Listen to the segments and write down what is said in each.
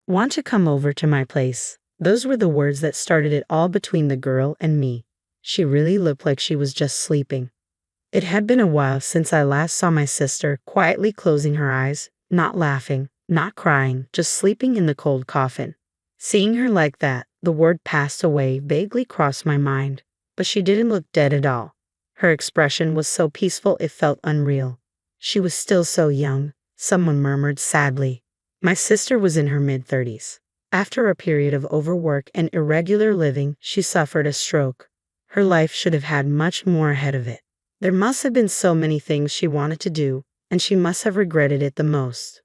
Want to come over to my place? Those were the words that started it all between the girl and me. She really looked like she was just sleeping. It had been a while since I last saw my sister quietly closing her eyes, not laughing, not crying, just sleeping in the cold coffin. Seeing her like that, the word passed away vaguely crossed my mind, but she didn't look dead at all. Her expression was so peaceful it felt unreal. She was still so young, someone murmured sadly. My sister was in her mid-30s. After a period of overwork and irregular living, she suffered a stroke. Her life should have had much more ahead of it. There must have been so many things she wanted to do, and she must have regretted it the most.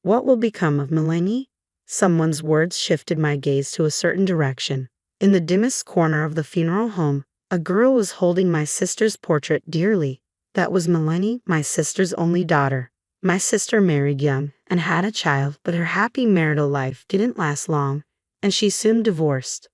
What will become of Melanie? Someone's words shifted my gaze to a certain direction. In the dimmest corner of the funeral home, a girl was holding my sister's portrait dearly. That was Melanie, my sister's only daughter. My sister married young and had a child, but her happy marital life didn't last long, and she soon divorced.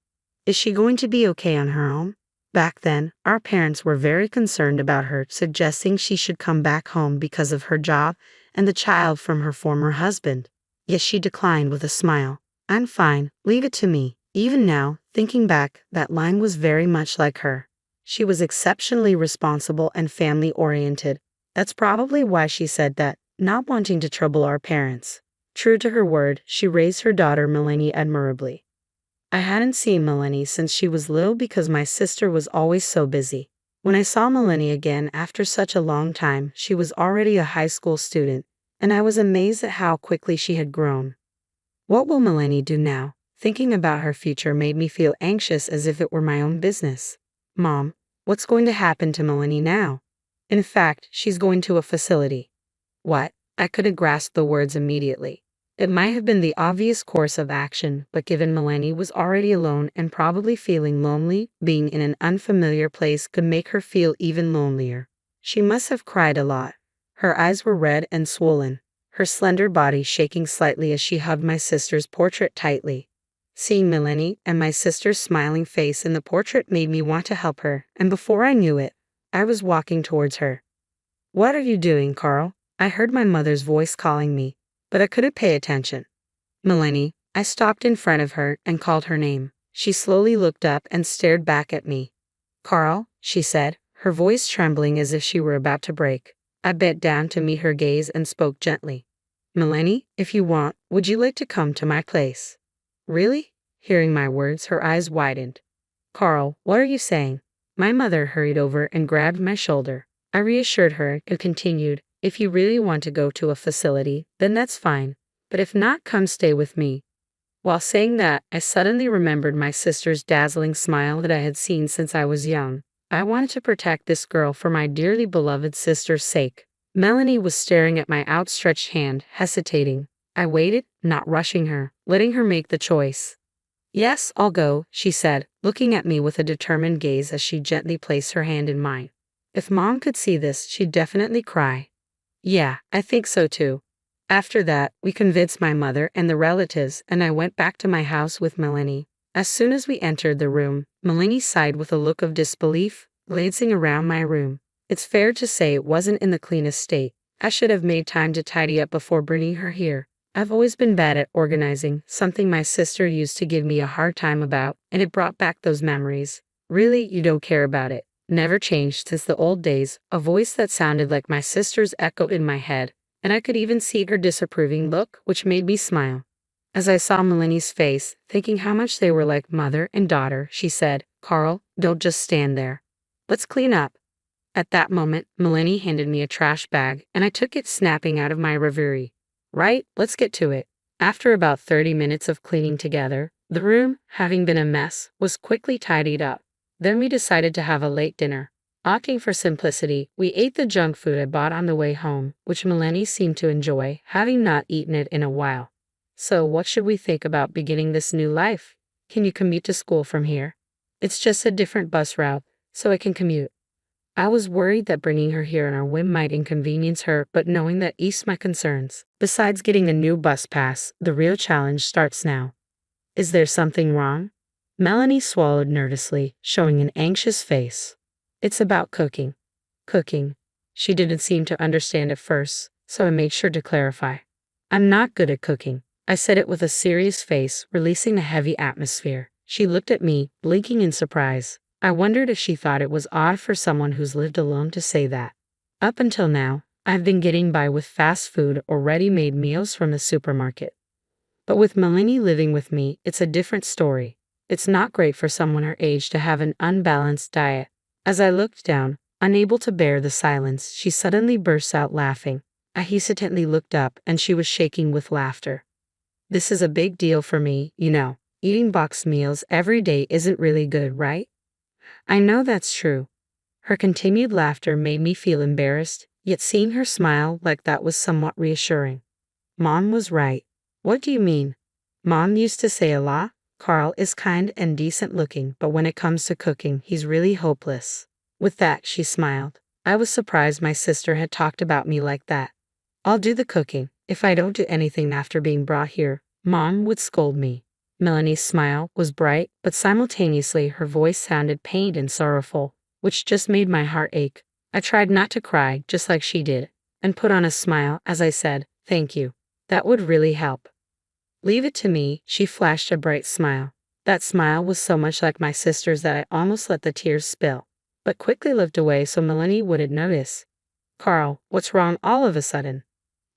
Is she going to be okay on her own? Back then, our parents were very concerned about her, suggesting she should come back home because of her job and the child from her former husband. Yet she declined with a smile. I'm fine, leave it to me. Even now, thinking back, that line was very much like her. She was exceptionally responsible and family-oriented. That's probably why she said that, not wanting to trouble our parents. True to her word, she raised her daughter Melanie admirably. I hadn't seen Melanie since she was little because my sister was always so busy. When I saw Melanie again after such a long time, she was already a high school student, and I was amazed at how quickly she had grown. What will Melanie do now? Thinking about her future made me feel anxious as if it were my own business. Mom, what's going to happen to Melanie now? In fact, she's going to a facility. What? I couldn't grasp the words immediately. It might have been the obvious course of action, but given Melanie was already alone and probably feeling lonely, being in an unfamiliar place could make her feel even lonelier. She must have cried a lot. Her eyes were red and swollen, her slender body shaking slightly as she hugged my sister's portrait tightly. Seeing Melanie and my sister's smiling face in the portrait made me want to help her, and before I knew it, I was walking towards her. What are you doing, Carl? I heard my mother's voice calling me, but I couldn't pay attention. Melanie, I stopped in front of her and called her name. She slowly looked up and stared back at me. Carl, she said, her voice trembling as if she were about to break. I bent down to meet her gaze and spoke gently. Melanie, if you want, would you like to come to my place? Really? Hearing my words, her eyes widened. Carl, what are you saying? My mother hurried over and grabbed my shoulder. I reassured her and continued, if you really want to go to a facility, then that's fine. But if not, come stay with me. While saying that, I suddenly remembered my sister's dazzling smile that I had seen since I was young. I wanted to protect this girl for my dearly beloved sister's sake. Melanie was staring at my outstretched hand, hesitating. I waited, not rushing her, letting her make the choice. Yes, I'll go, she said, looking at me with a determined gaze as she gently placed her hand in mine. If Mom could see this, she'd definitely cry. Yeah, I think so too. After that, we convinced my mother and the relatives, and I went back to my house with Melanie. As soon as we entered the room, Melanie sighed with a look of disbelief, glancing around my room. It's fair to say it wasn't in the cleanest state. I should have made time to tidy up before bringing her here. I've always been bad at organizing, something my sister used to give me a hard time about, and it brought back those memories. Really, you don't care about it. Never changed since the old days. A voice that sounded like my sister's echoed in my head, and I could even see her disapproving look, which made me smile. As I saw Melanie's face, thinking how much they were like mother and daughter, she said, Carl, don't just stand there. Let's clean up. At that moment, Melanie handed me a trash bag, and I took it, snapping out of my reverie. Right, let's get to it. After about 30 minutes of cleaning together, the room, having been a mess, was quickly tidied up. Then we decided to have a late dinner. Opting for simplicity, we ate the junk food I bought on the way home, which Melanie seemed to enjoy, having not eaten it in a while. So what should we think about beginning this new life? Can you commute to school from here? It's just a different bus route, so I can commute. I was worried that bringing her here on our whim might inconvenience her, but knowing that eased my concerns. Besides getting a new bus pass, the real challenge starts now. Is there something wrong? Melanie swallowed nervously, showing an anxious face. It's about cooking. Cooking. She didn't seem to understand at first, so I made sure to clarify. I'm not good at cooking. I said it with a serious face, releasing a heavy atmosphere. She looked at me, blinking in surprise. I wondered if she thought it was odd for someone who's lived alone to say that. Up until now, I've been getting by with fast food or ready-made meals from the supermarket. But with Melanie living with me, it's a different story. It's not great for someone her age to have an unbalanced diet. As I looked down, unable to bear the silence, she suddenly burst out laughing. I hesitantly looked up, and she was shaking with laughter. This is a big deal for me, you know. Eating boxed meals every day isn't really good, right? I know that's true. Her continued laughter made me feel embarrassed, yet seeing her smile like that was somewhat reassuring. Mom was right. What do you mean? Mom used to say a lot. Carl is kind and decent looking, but when it comes to cooking, he's really hopeless. With that, she smiled. I was surprised my sister had talked about me like that. I'll do the cooking. If I don't do anything after being brought here, Mom would scold me. Melanie's smile was bright, but simultaneously her voice sounded pained and sorrowful, which just made my heart ache. I tried not to cry, just like she did, and put on a smile as I said, "Thank you. That would really help." "Leave it to me," she flashed a bright smile. That smile was so much like my sister's that I almost let the tears spill, but quickly looked away so Melanie wouldn't notice. "Carl, what's wrong all of a sudden?"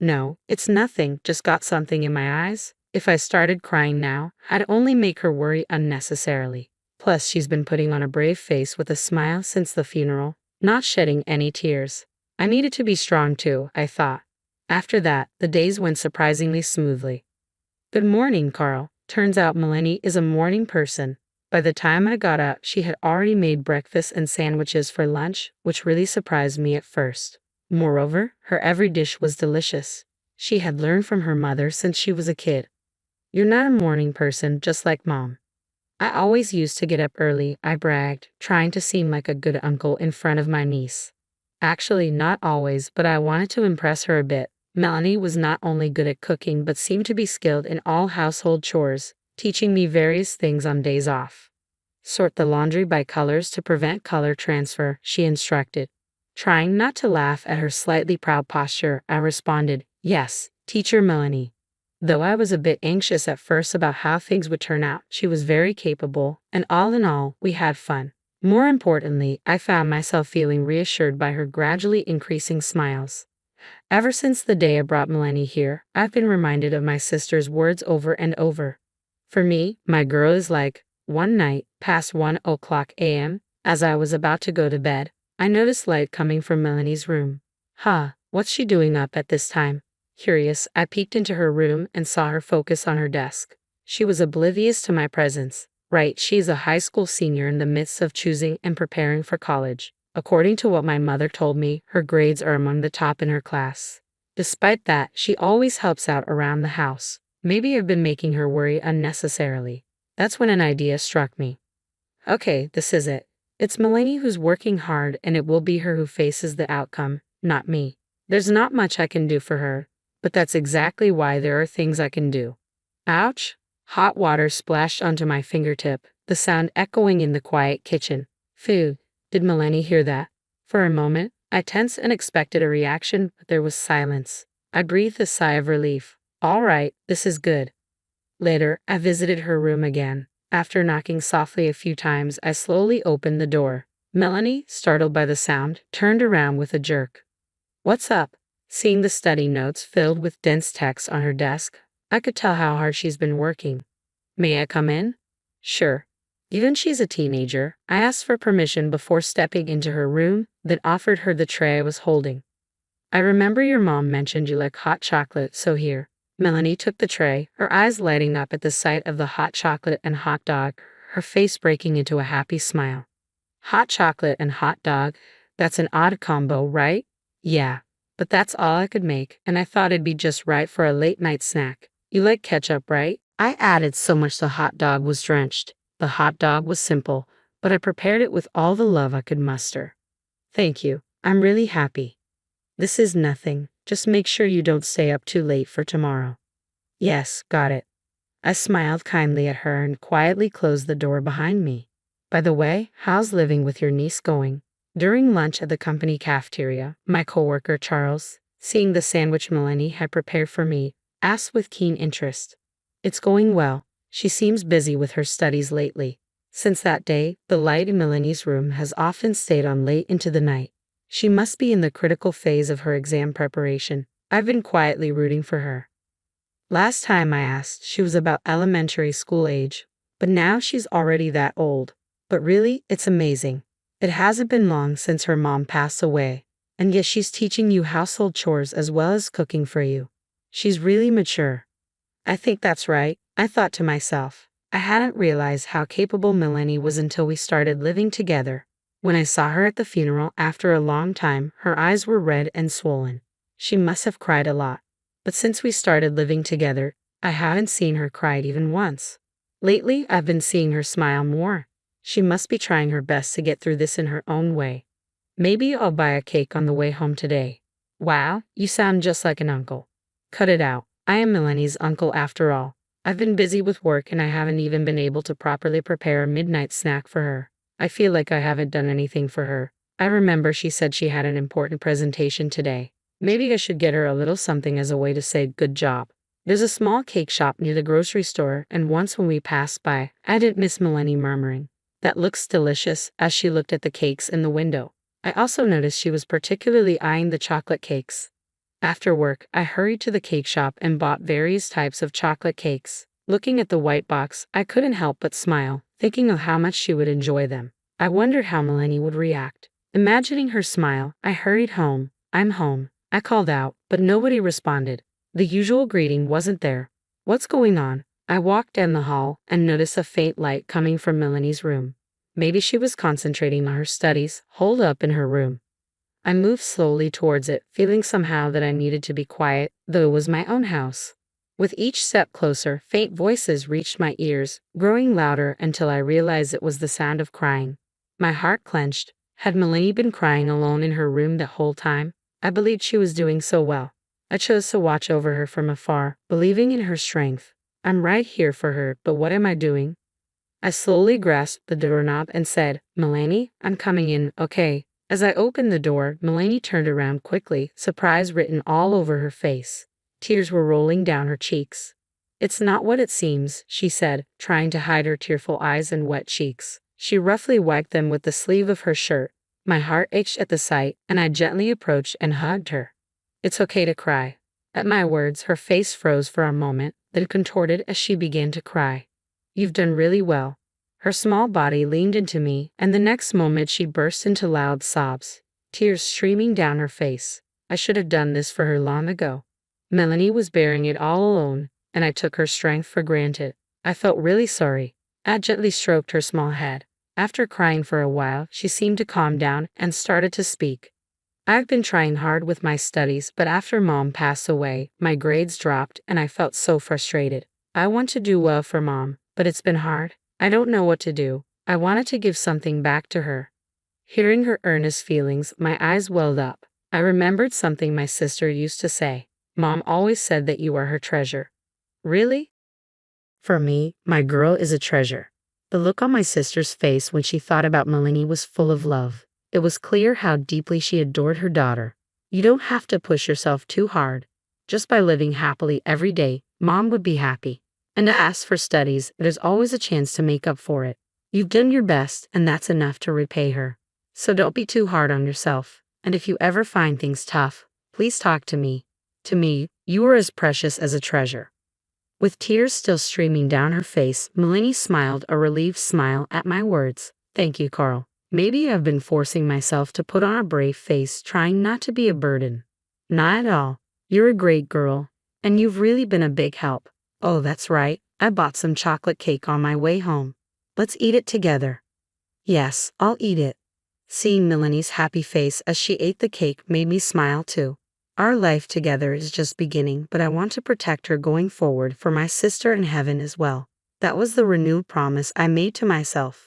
"No, it's nothing, just got something in my eyes." If I started crying now, I'd only make her worry unnecessarily. Plus, she's been putting on a brave face with a smile since the funeral, not shedding any tears. I needed to be strong too, I thought. After that, the days went surprisingly smoothly. "Good morning, Carl." Turns out Melanie is a morning person. By the time I got up, she had already made breakfast and sandwiches for lunch, which really surprised me at first. Moreover, her every dish was delicious. She had learned from her mother since she was a kid. "You're not a morning person, just like Mom." "I always used to get up early," I bragged, trying to seem like a good uncle in front of my niece. Actually, not always, but I wanted to impress her a bit. Melanie was not only good at cooking but seemed to be skilled in all household chores, teaching me various things on days off. "Sort the laundry by colors to prevent color transfer," she instructed. Trying not to laugh at her slightly proud posture, I responded, "Yes, Teacher Melanie." Though I was a bit anxious at first about how things would turn out, she was very capable, and all in all, we had fun. More importantly, I found myself feeling reassured by her gradually increasing smiles. Ever since the day I brought Melanie here, I've been reminded of my sister's words over and over. For me, my girl is like, one night, past 1:00 a.m., as I was about to go to bed, I noticed light coming from Melanie's room. What's she doing up at this time? Curious, I peeked into her room and saw her focus on her desk. She was oblivious to my presence. Right, she's a high school senior in the midst of choosing and preparing for college. According to what my mother told me, her grades are among the top in her class. Despite that, she always helps out around the house. Maybe I've been making her worry unnecessarily. That's when an idea struck me. Okay, this is it. It's Melanie who's working hard, and it will be her who faces the outcome, not me. There's not much I can do for her, but that's exactly why there are things I can do. Ouch! Hot water splashed onto my fingertip, the sound echoing in the quiet kitchen. Phew, did Melanie hear that? For a moment, I tensed and expected a reaction, but there was silence. I breathed a sigh of relief. All right, this is good. Later, I visited her room again. After knocking softly a few times, I slowly opened the door. Melanie, startled by the sound, turned around with a jerk. "What's up?" Seeing the study notes filled with dense text on her desk, I could tell how hard she's been working. "May I come in?" "Sure." Given she's a teenager, I asked for permission before stepping into her room, then offered her the tray I was holding. "I remember your mom mentioned you like hot chocolate, so here." Melanie took the tray, her eyes lighting up at the sight of the hot chocolate and hot dog, her face breaking into a happy smile. Hot chocolate and hot dog, that's an odd combo, right? Yeah, but that's all I could make, and I thought it'd be just right for a late-night snack. You like ketchup, right? I added so much the hot dog was drenched. The hot dog was simple, but I prepared it with all the love I could muster. "Thank you. I'm really happy." "This is nothing. Just make sure you don't stay up too late for tomorrow." "Yes, got it." I smiled kindly at her and quietly closed the door behind me. "By the way, how's living with your niece going?" During lunch at the company cafeteria, my coworker Charles, seeing the sandwich Melanie had prepared for me, asked with keen interest. It's going well. She seems busy with her studies lately. Since that day, the light in Melanie's room has often stayed on late into the night. She must be in the critical phase of her exam preparation. I've been quietly rooting for her. Last time I asked, she was about elementary school age, but now she's already that old. But really, it's amazing. It hasn't been long since her mom passed away, and yet she's teaching you household chores as well as cooking for you. She's really mature. I think that's right, I thought to myself. I hadn't realized how capable Melanie was until we started living together. When I saw her at the funeral after a long time, her eyes were red and swollen. She must have cried a lot. But since we started living together, I haven't seen her cry even once. Lately, I've been seeing her smile more. She must be trying her best to get through this in her own way. Maybe I'll buy a cake on the way home today. Wow, you sound just like an uncle. Cut it out. I am Melanie's uncle after all. I've been busy with work and I haven't even been able to properly prepare a midnight snack for her. I feel like I haven't done anything for her. I remember she said she had an important presentation today. Maybe I should get her a little something as a way to say good job. There's a small cake shop near the grocery store, and once when we passed by, I didn't miss Melanie murmuring, "That looks delicious," as she looked at the cakes in the window. I also noticed she was particularly eyeing the chocolate cakes. After work, I hurried to the cake shop and bought various types of chocolate cakes. Looking at the white box, I couldn't help but smile, thinking of how much she would enjoy them. I wondered how Melanie would react. Imagining her smile, I hurried home. "I'm home," I called out, but nobody responded. The usual greeting wasn't there. "What's going on?" I walked down the hall and noticed a faint light coming from Melanie's room. Maybe she was concentrating on her studies, holed up in her room. I moved slowly towards it, feeling somehow that I needed to be quiet, though it was my own house. With each step closer, faint voices reached my ears, growing louder until I realized it was the sound of crying. My heart clenched. Had Melanie been crying alone in her room the whole time? I believed she was doing so well. I chose to watch over her from afar, believing in her strength. I'm right here for her, but what am I doing? I slowly grasped the doorknob and said, "Melanie, I'm coming in, okay?" As I opened the door, Melanie turned around quickly, surprise written all over her face. Tears were rolling down her cheeks. "It's not what it seems," she said, trying to hide her tearful eyes and wet cheeks. She roughly wiped them with the sleeve of her shirt. My heart ached at the sight, and I gently approached and hugged her. "It's okay to cry." At my words, her face froze for a moment, then contorted as she began to cry. "You've done really well." Her small body leaned into me, and the next moment she burst into loud sobs, tears streaming down her face. I should have done this for her long ago. Melanie was bearing it all alone, and I took her strength for granted. I felt really sorry. I gently stroked her small head. After crying for a while, she seemed to calm down and started to speak. "I've been trying hard with my studies, but after Mom passed away, my grades dropped and I felt so frustrated. I want to do well for Mom, but it's been hard. I don't know what to do. I wanted to give something back to her." Hearing her earnest feelings, my eyes welled up. I remembered something my sister used to say. "Mom always said that you are her treasure." Really? For me, my girl is a treasure. The look on my sister's face when she thought about Melanie was full of love. It was clear how deeply she adored her daughter. You don't have to push yourself too hard. Just by living happily every day, Mom would be happy. And as for studies, there's always a chance to make up for it. You've done your best, and that's enough to repay her. So don't be too hard on yourself. And if you ever find things tough, please talk to me. To me, you are as precious as a treasure. With tears still streaming down her face, Melanie smiled a relieved smile at my words. "Thank you, Carl. Maybe I've been forcing myself to put on a brave face, trying not to be a burden." "Not at all. You're a great girl, and you've really been a big help. Oh, that's right. I bought some chocolate cake on my way home. Let's eat it together." "Yes, I'll eat it." Seeing Melanie's happy face as she ate the cake made me smile too. Our life together is just beginning, but I want to protect her going forward for my sister in heaven as well. That was the renewed promise I made to myself.